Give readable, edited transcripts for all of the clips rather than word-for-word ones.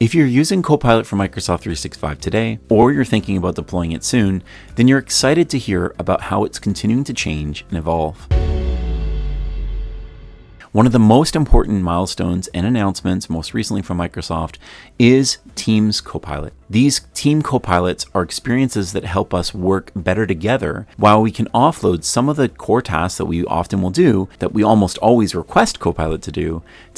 If you're using Copilot for Microsoft 365 today, or you're thinking about deploying it soon, then you're excited to hear about how it's continuing to change and evolve. One of the most important milestones and announcements, most recently from Microsoft, is Teams Copilot. These team copilots are experiences that help us work better together, while we can offload some of the core tasks that we often will do, that we almost always request Copilot to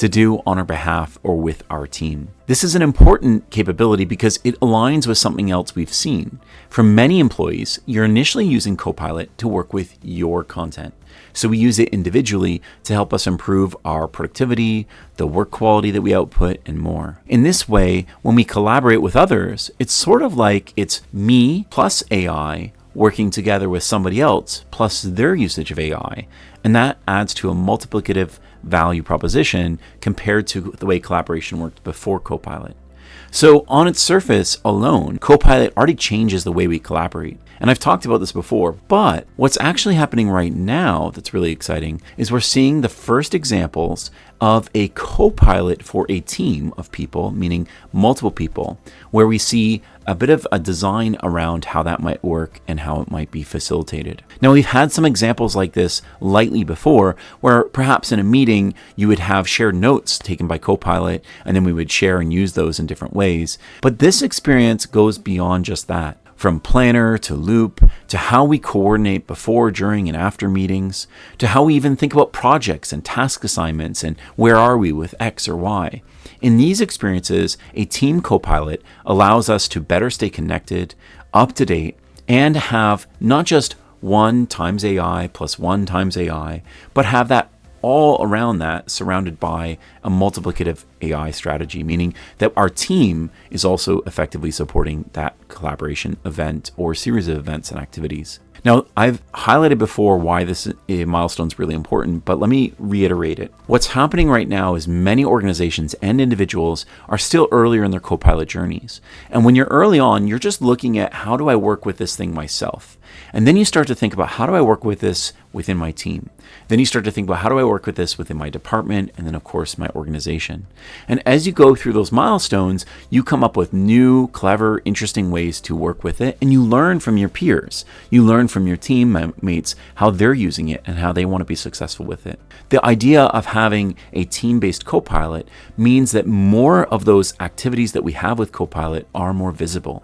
do on our behalf or with our team. This is an important capability because it aligns with something else we've seen. For many employees, you're initially using Copilot to work with your content. So we use it individually to help us improve our productivity, the work quality that we output, and more. In this way, when we collaborate with others, it's sort of like it's me plus AI working together with somebody else plus their usage of AI. And that adds to a multiplicative value proposition compared to the way collaboration worked before Copilot. So on its surface alone, Copilot already changes the way we collaborate. And I've talked about this before, but what's actually happening right now that's really exciting is we're seeing the first examples of a Copilot for a team of people, meaning multiple people, where we see a bit of a design around how that might work and how it might be facilitated. Now, we've had some examples like this lightly before, where perhaps in a meeting you would have shared notes taken by Copilot, and then we would share and use those in different ways. But this experience goes beyond just that. From planner to loop, to how we coordinate before, during, and after meetings, to how we even think about projects and task assignments and where are we with X or Y. In these experiences, a team Copilot allows us to better stay connected, up to date, and have not just 1 times AI plus 1 times AI, but have that all around that surrounded by a multiplicative AI strategy, meaning that our team is also effectively supporting that collaboration event or series of events and activities. Now, I've highlighted before why this milestone is really important, but let me reiterate it. What's happening right now is many organizations and individuals are still earlier in their Copilot journeys. And when you're early on, you're just looking at how do I work with this thing myself? And then you start to think about how do I work with this within my team? Then you start to think about how do I work with this within my department? And then, of course, my organization. And as you go through those milestones, you come up with new, clever, interesting ways to work with it. And you learn from your peers. You learn from your teammates how they're using it and how they want to be successful with it. The idea of having a team-based Copilot means that more of those activities that we have with Copilot are more visible.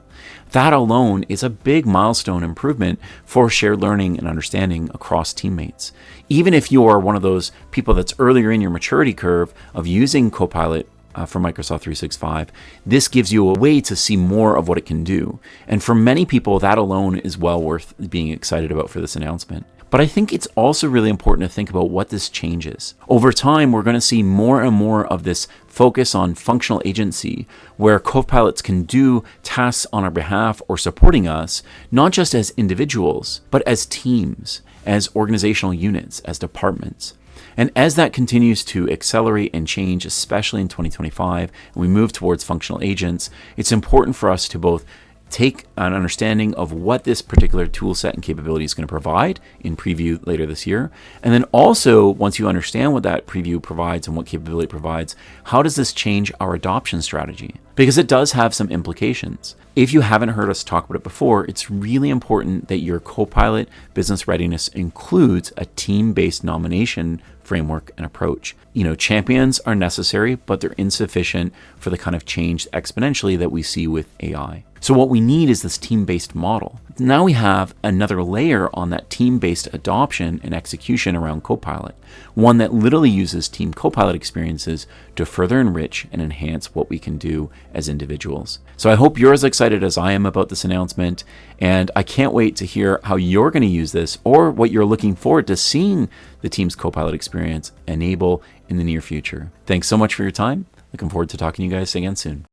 That alone is a big milestone improvement for shared learning and understanding across teammates. Even if you are one of those people that's earlier in your maturity curve of using Copilot for Microsoft 365, this gives you a way to see more of what it can do. And for many people, that alone is well worth being excited about for this announcement. But I think it's also really important to think about what this changes. Over time, we're going to see more and more of this focus on functional agency, where Copilots can do tasks on our behalf or supporting us, not just as individuals, but as teams, as organizational units, as departments. And as that continues to accelerate and change, especially in 2025, and we move towards functional agents, it's important for us to both take an understanding of what this particular tool set and capability is going to provide in preview later this year. And then also, once you understand what that preview provides and what capability it provides, how does this change our adoption strategy? Because it does have some implications. If you haven't heard us talk about it before, it's really important that your Copilot business readiness includes a team-based nomination framework and approach. Champions are necessary, but they're insufficient for the kind of change exponentially that we see with AI. So what we need is this team-based model. Now we have another layer on that team-based adoption and execution around Copilot, one that literally uses team Copilot experiences to further enrich and enhance what we can do as individuals. So I hope you're as excited as I am about this announcement, and I can't wait to hear how you're going to use this or what you're looking forward to seeing the Teams Copilot experience enable in the near future. Thanks so much for your time. Looking forward to talking to you guys again soon.